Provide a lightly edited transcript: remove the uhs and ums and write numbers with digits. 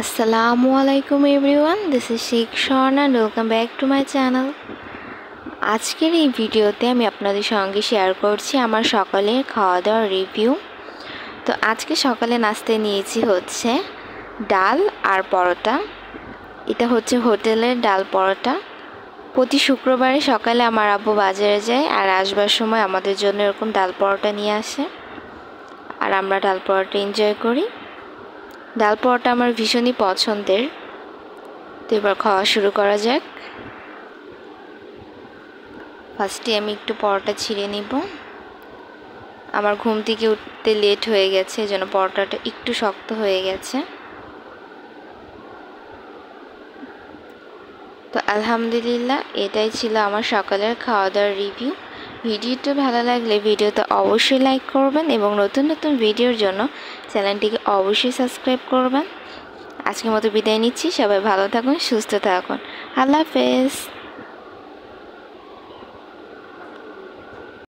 আসসালামু আলাইকুম everyone, this is Sheikh শর্ন and welcome back to my channel. আজকের এই ভিডিওতে আমি আপনাদের সঙ্গে শেয়ার করছি আমার সকালের খাওয়া দাওয়ার রিভিউ। তো আজকে সকালে নাস্তায় নিয়েছি হচ্ছে ডাল আর পরোটা। এটা হচ্ছে হোটেলের ডাল পরোটা। প্রতি শুক্রবারে সকালে আমার আব্বু বাজারে যায় আর আসবার সময় আমাদের জন্য এরকম ডাল পরোটা নিয়ে আসে আর আমরা ডাল পরোটা এনজয় করি। ডাল পরোটা আমার ভীষণই পছন্দের। তো এবার খাওয়া শুরু করা যাক। ফার্স্টে আমি একটু পরোটা ছিঁড়ে নিব। আমার ঘুম থেকে উঠতে লেট হয়ে গেছে, এই জন্য পরোটাটা একটু শক্ত হয়ে গেছে। তো আলহামদুলিল্লাহ, এটাই ছিল আমার সকালের খাওয়া দাওয়ার রিভিউ। ভিডিওটা ভালো লাগলে ভিডিওতে অবশ্যই লাইক করবেন এবং নতুন নতুন ভিডিওর জন্য চ্যানেলটিকে অবশ্যই সাবস্ক্রাইব করবেন। আজকের মতো বিদায় নিচ্ছি। সবাই ভালো থাকুন, সুস্থ থাকুন। আল্লাহ হাফেজ।